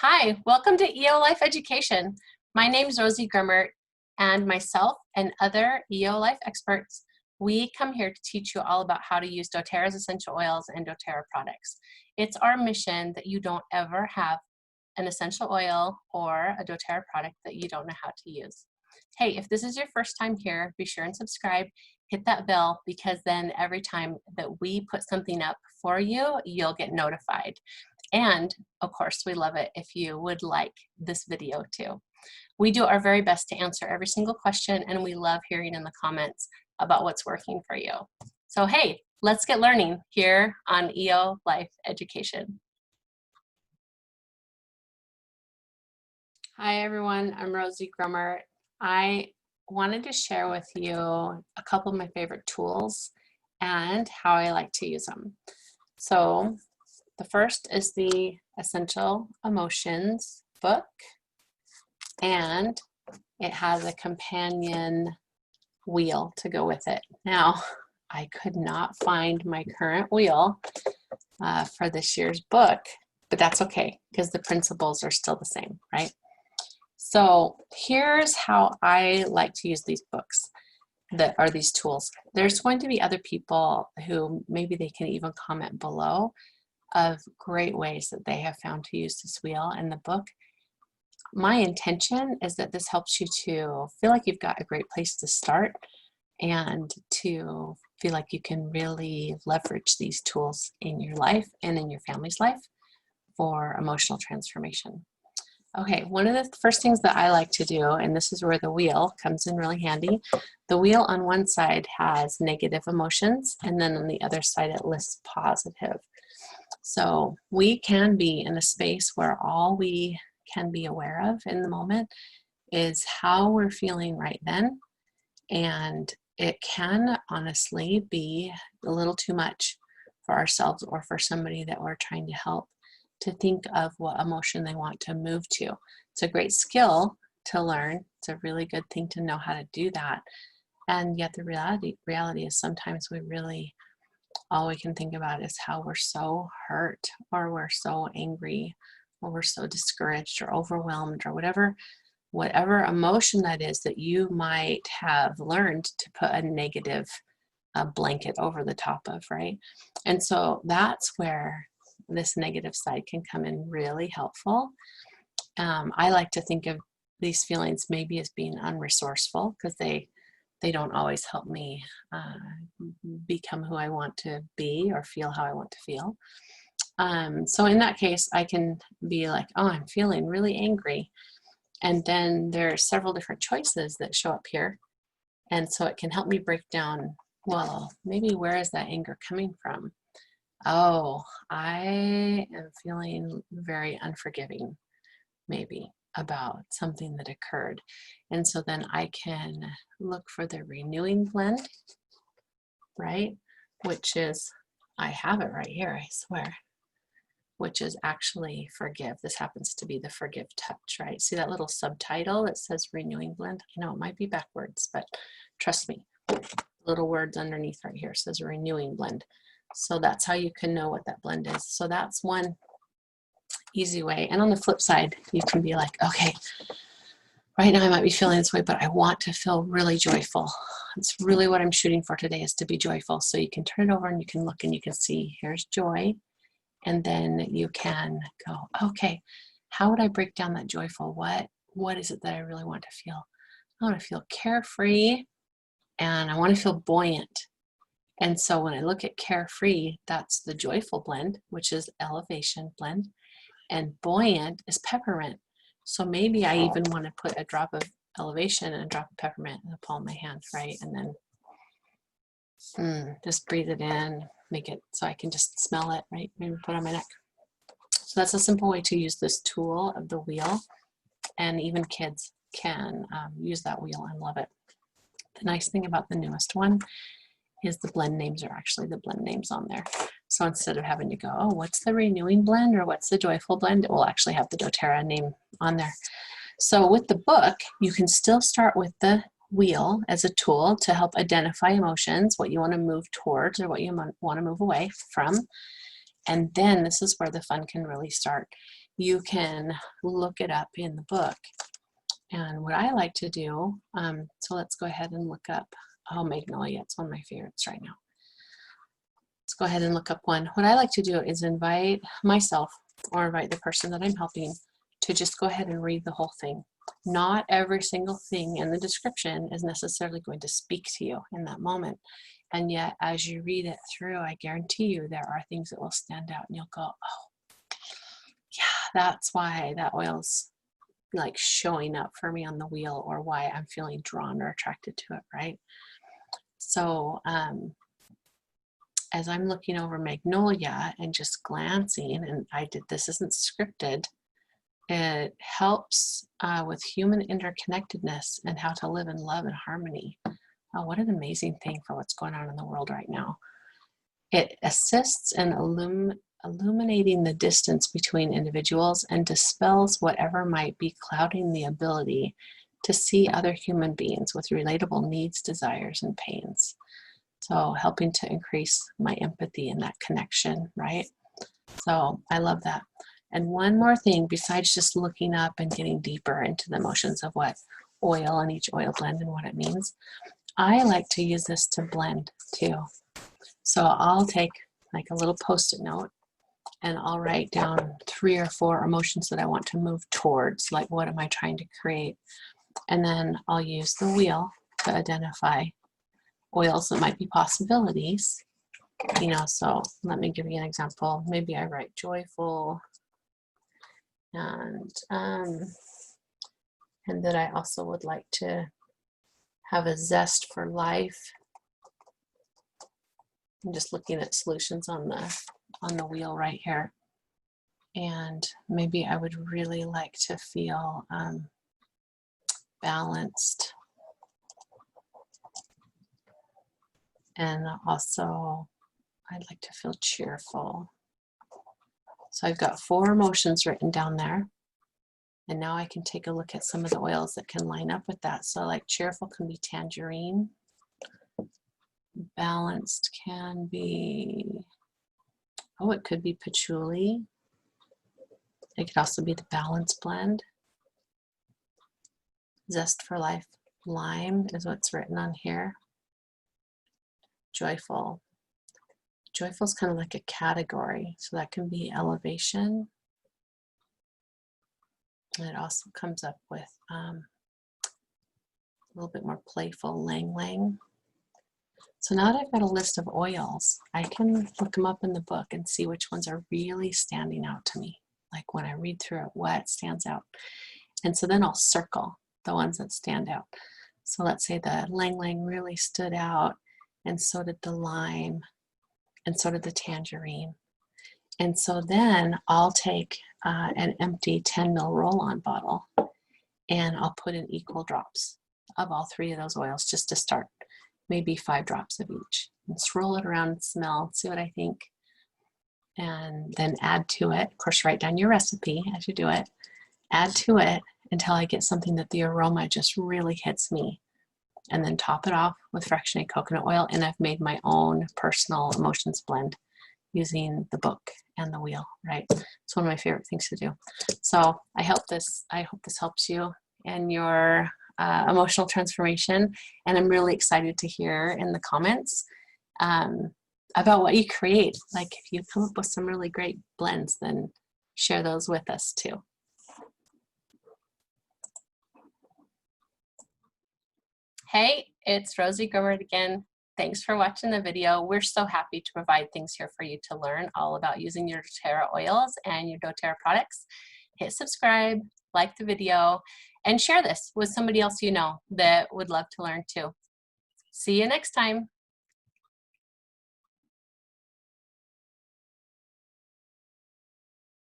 Hi, welcome to eoLIFE Education. My name is Rosie Grummert, and myself and other eoLIFE experts, we come here to teach you all about how to use doTERRA's essential oils and doTERRA products. It's our mission that you don't ever have an essential oil or a doTERRA product that you don't know how to use. Hey, if this is your first time here, be sure and subscribe, hit that bell, because then every time that we put something up for you, you'll get notified. And of course, we love it if you would like this video too. We do our very best to answer every single question, and we love hearing in the comments about what's working for you. So hey, let's get learning here on eoLIFE Education. Hi everyone, I'm Rosie Grummert. I wanted to share with you a couple of my favorite tools and how I like to use them. So the first is the Essential Emotions book, and it has a companion wheel to go with it. Now, I could not find my current wheel for this year's book, but that's okay because the principles are still the same, right? So here's how I like to use these books, these tools. There's going to be other people who maybe they can even comment below of great ways that they have found to use this wheel in the book. My intention is that this helps you to feel like you've got a great place to start and to feel like you can really leverage these tools in your life and in your family's life for emotional transformation. Okay, one of the first things that I like to do, and this is where the wheel comes in really handy, the wheel on one side has negative emotions, and then on the other side it lists positive. So we can be in a space where all we can be aware of in the moment is how we're feeling right then. And it can honestly be a little too much for ourselves or for somebody that we're trying to help to think of what emotion they want to move to. It's a great skill to learn. It's a really good thing to know how to do that. And yet the reality is sometimes all we can think about is how we're so hurt, or we're so angry, or we're so discouraged or overwhelmed, or whatever emotion that is that you might have learned to put a negative blanket over the top of, right? And so that's where this negative side can come in really helpful. I like to think of these feelings maybe as being unresourceful because they don't always help me become who I want to be or feel how I want to feel. So in that case, I can be like, oh, I'm feeling really angry. And then there are several different choices that show up here. And so it can help me break down, well, maybe where is that anger coming from? Oh, I am feeling very unforgiving, maybe, about something that occurred. And so then I can look for the renewing blend, right? Which is, I have it right here, I swear, which is actually forgive. This happens to be the forgive touch, right? See that little subtitle that says renewing blend? I know it might be backwards, but trust me, little words underneath right here says renewing blend. So that's how you can know what that blend is. So that's one easy way. And on the flip side, you can be like, okay, right now I might be feeling this way, but I want to feel really joyful. It's really what I'm shooting for today, is to be joyful. So you can turn it over and you can look and you can see, here's joy. And then you can go, okay, how would I break down that joyful? What is it that I really want to feel? I want to feel carefree and I want to feel buoyant. And so when I look at carefree, that's the joyful blend, which is elevation blend, and buoyant is peppermint. So maybe I even want to put a drop of elevation and a drop of peppermint in the palm of my hand, right? And then just breathe it in, make it so I can just smell it, right? Maybe put it on my neck. So that's a simple way to use this tool of the wheel, and even kids can use that wheel and love it. The nice thing about the newest one is the blend names are actually the blend names on there. So instead of having to go, oh, what's the renewing blend or what's the joyful blend, it will actually have the doTERRA name on there. So with the book, you can still start with the wheel as a tool to help identify emotions, what you want to move towards or what you want to move away from. And then this is where the fun can really start. you can look it up in the book. And what I like to do, so let's go ahead and look up, oh, Magnolia, it's one of my favorites right now. Let's go ahead and look up one. What I like to do is invite myself or invite the person that I'm helping to just go ahead and read the whole thing. Not every single thing in the description is necessarily going to speak to you in that moment. And yet, as you read it through, I guarantee you there are things that will stand out and you'll go, oh, yeah, that's why that oil's like showing up for me on the wheel, or why I'm feeling drawn or attracted to it, right? So as I'm looking over Magnolia and just glancing, and this isn't scripted, it helps with human interconnectedness and how to live in love and harmony. Oh, what an amazing thing for what's going on in the world right now. It assists in illuminating the distance between individuals and dispels whatever might be clouding the ability to see other human beings with relatable needs, desires, and pains. So helping to increase my empathy and that connection, right? So I love that. And one more thing, besides just looking up and getting deeper into the emotions of what oil and each oil blend and what it means, I like to use this to blend too. So I'll take like a little Post-it note and I'll write down 3 or 4 emotions that I want to move towards, like what am I trying to create? And then I'll use the wheel to identify oils that might be possibilities, you know. So let me give you an example. Maybe I write joyful, and that I also would like to have a zest for life. I'm just looking at solutions on the wheel right here. And maybe I would really like to feel balanced. And also, I'd like to feel cheerful. So I've got 4 emotions written down there. And now I can take a look at some of the oils that can line up with that. So like cheerful can be tangerine. Balanced can be, oh, it could be patchouli. It could also be the balance blend. Zest for life, lime is what's written on here. Joyful. Joyful is kind of like a category. So that can be elevation. And it also comes up with a little bit more playful, lang lang. So now that I've got a list of oils, I can look them up in the book and see which ones are really standing out to me. Like when I read through it, what stands out. And so then I'll circle the ones that stand out. So let's say the lang lang really stood out, and so did the lime, and so did the tangerine. And so then I'll take an empty 10 ml roll-on bottle and I'll put in equal drops of all 3 of those oils just to start, maybe 5 drops of each. And just roll it around and smell, see what I think. And then add to it, of course, write down your recipe as you do it. Add to it until I get something that the aroma just really hits me. And then top it off with fractionated coconut oil. And I've made my own personal emotions blend using the book and the wheel, right? It's one of my favorite things to do. So I hope this helps you in your emotional transformation. And I'm really excited to hear in the comments about what you create. Like if you come up with some really great blends, then share those with us too. Hey, it's Rosie Grummert again. Thanks for watching the video. We're so happy to provide things here for you to learn all about using your doTERRA oils and your doTERRA products. Hit subscribe, like the video, and share this with somebody else you know that would love to learn too. See you next time.